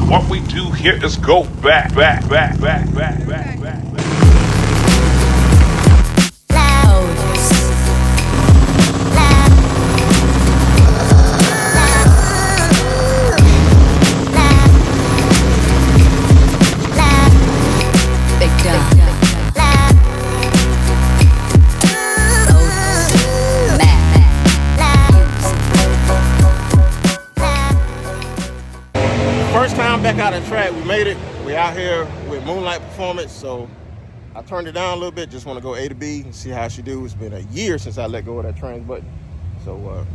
What we do here is go back. First time back out of track, we made it. We out here with Moonlight Performance, so I turned it down a little bit. Just want to go A to B and see how she do. It's been a year since I let go of that trans button, so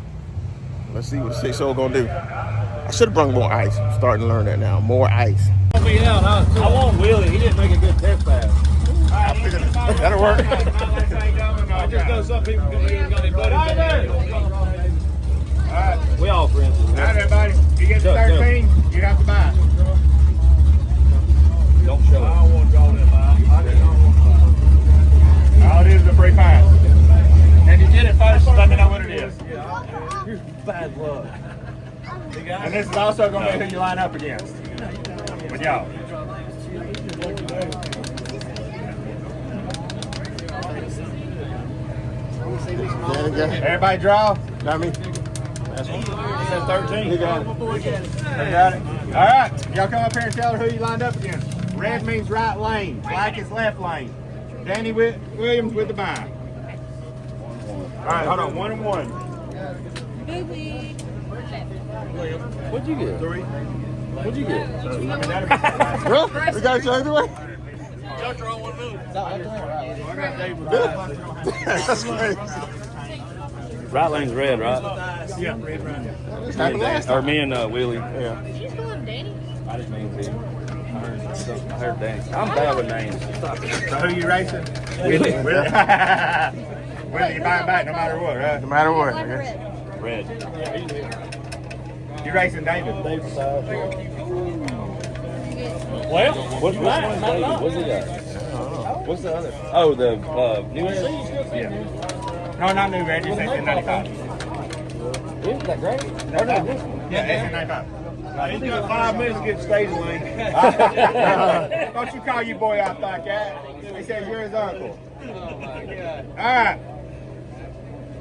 let's see what the 6-0 gonna do. I should have brought more ice. I'm starting to learn that now. More ice. I want Willie. He didn't make a good test pass. I figured that'll work. I just know some people can be got their buddies. We all friends. All right, everybody. You get to 13, you have to buy. Don't show it. I don't want to go there, buy. All it is a free pass. And you get it first, let me know what it is. You're bad luck. And this is also going to be who you line up against. With y'all. Everybody draw. Got me. That's one. It said 13. You got it. You got it. All right. Y'all come up here and tell her who you lined up against. Red means right lane. Black is left lane. Danny Williams with the buy. All right, hold on. 1 and 1. What'd you get? 3. What'd you get? Bro, we got each other way. That's crazy. Right lane's red, right? Yeah, red run. Or me and Willie. Yeah. She's going Danny. I didn't mean to. I heard Danny. I'm bad with names. So who you racing? Willie. Willie, you buying back no matter what, right? No matter what, I guess. Red. You racing David? Well, what's David? What's he got? What's the other? Oh, the new one? Yeah. No, not new red. Just 1895. Isn't that great? Yeah, 1895. He's got 5 minutes to get stage lane. Don't you call you boy out like that? They said you're his uncle. All right.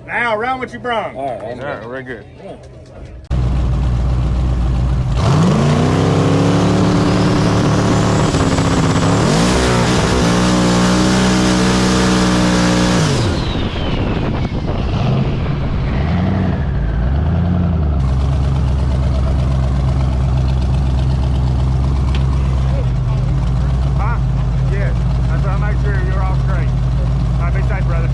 Now run what you brung. All right. All right, very good. Yes. That's why I make sure you're all straight. All right, be safe, brother.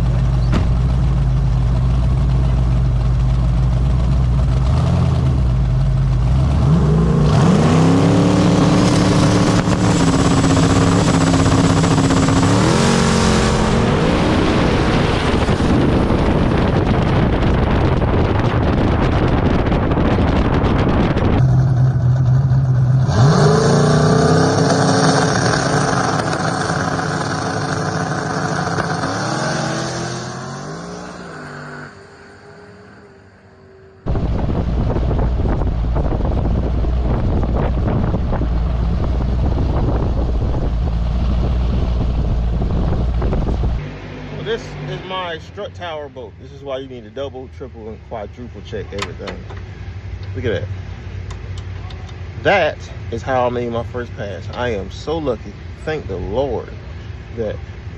This is my strut tower boat. This is why you need to double, triple, and quadruple check everything. Look at that. That is how I made my first pass. I am so lucky, thank the Lord, that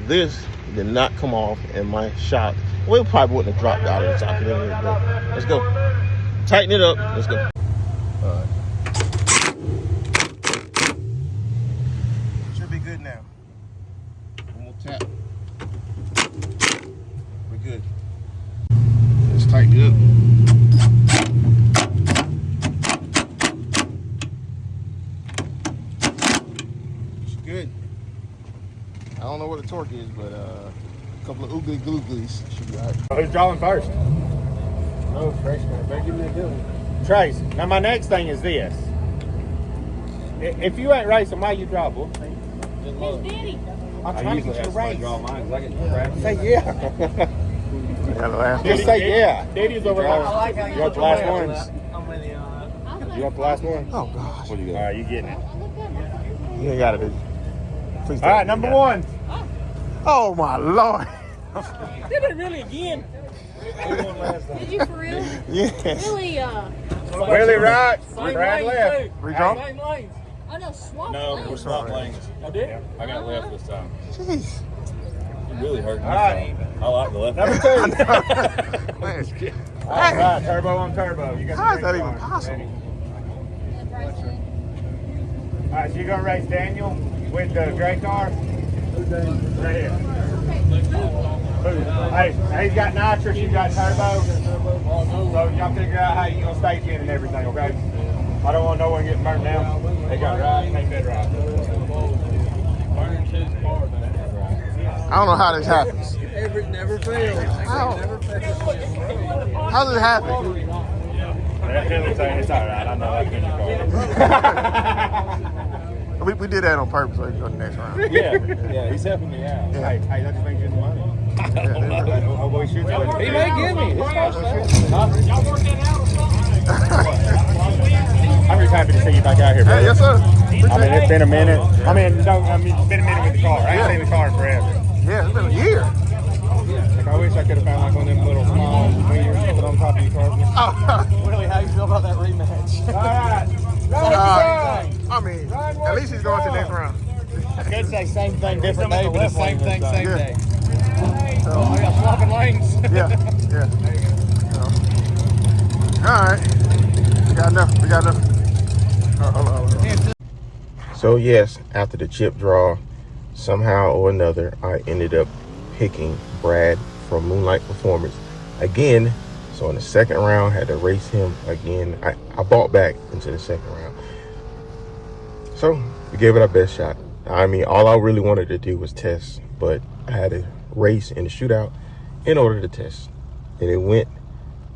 this did not come off in my shot. Well, it probably wouldn't have dropped out of the socket anyway, but let's go. Tighten it up, let's go. Should be good now. One more tap. We're good. Let's tighten it up. It's good. I don't know what the torque is, but a couple of oogly googlies should be all right. Who's drawing first? Oh, Trace, man. Better give me a good one. Trace. Now my next thing is this. If you ain't racing, why you draw, boy? Who's Danny? I'm trying to get you to race. Draw mine because I get practice. Say yeah. You gotta laugh. Just say yeah. Daddy's over there. I like how You want the last one? I'm with you on that. You want the last one? Oh gosh. What do you All got? right, you getting it. You ain't got it, dude. Please All right, number one. Oh my Lord. Did it really again? Did you for real? Yes. Really, Willie right, Brad left. We drunk? I know, swap No, lanes. we're swap lanes. I did? I got left this time. Jeez. It really hurt me. All right. I like the left. Number two. Man, All right, turbo on turbo. You got how is the that green even car. possible? All right, so you're gonna race Daniel with the gray car? Right here. Hey, he's got nitrous, you got turbo. So y'all figure out how you're gonna stage in and everything, okay? I don't want no one getting burned down. They got right, make that right. I don't know how this happens. It never fails. How? Never fails. How does it happen? It's all right. I know that's in your car. We did that on purpose so we can go to the next round. Yeah, he's helping me out. Hey, that just makes you the money. Yeah, Oh, boy, shoot He may give me. It's I'm just happy to see you back out here, hey, brother. yes sir. I mean, it's been a minute. It's been a minute with the car. I ain't seen the car in forever. Yeah, it's been a year. Like, I wish I could have found like one of them little small meters to put on top of your car. Willie, how you feel about that rematch? All right. I mean, at least he's going to the next round. Could say same thing, different day, but it's same thing, same Yeah. day. Oh, yeah, swapping lanes. Yeah, yeah. So, all right. We got enough. Hold on. So yes, after the chip draw, somehow or another, I ended up picking Brad from Moonlight Performance again. So in the second round, had to race him again. I bought back into the second round. So we gave it our best shot. I mean, all I really wanted to do was test, but I had to race in the shootout in order to test. And it went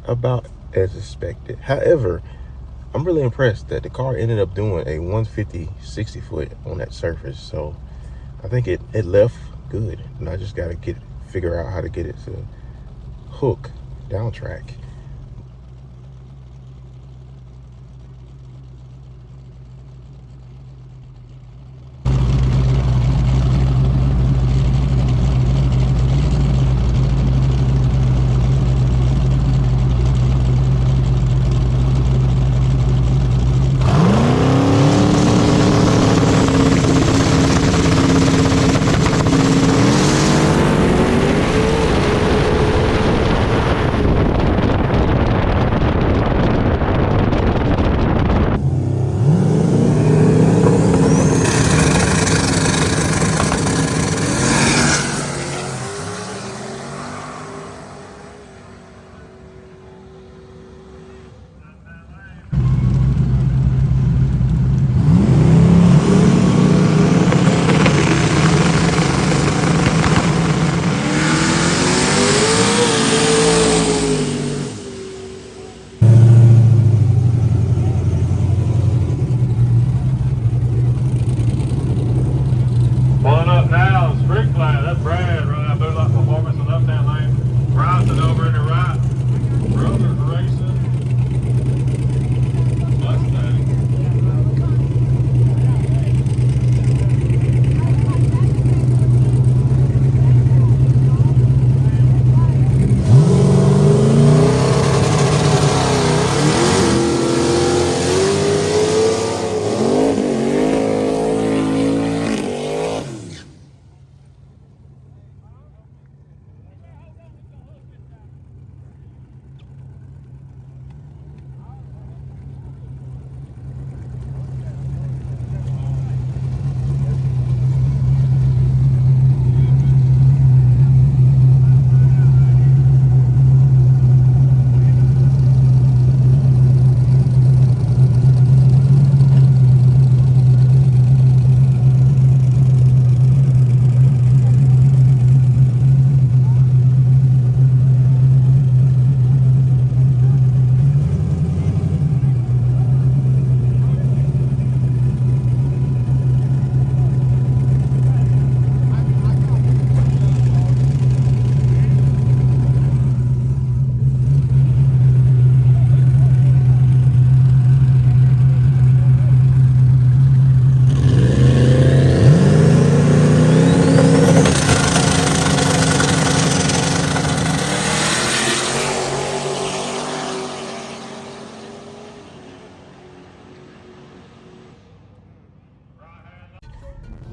about as expected. However, I'm really impressed that the car ended up doing a 150 60 foot on that surface. So I think it left good. And I just got to figure out how to get it to hook down track.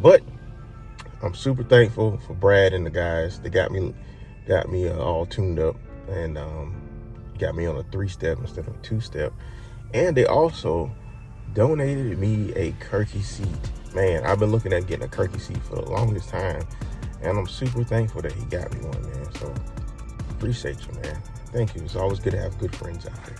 But I'm super thankful for Brad and the guys. They got me all tuned up and got me on a 3-step instead of a 2-step. And they also donated me a Kirky seat. Man, I've been looking at getting a Kirky seat for the longest time, and I'm super thankful that he got me one, man. So appreciate you, man. Thank you. It's always good to have good friends out there.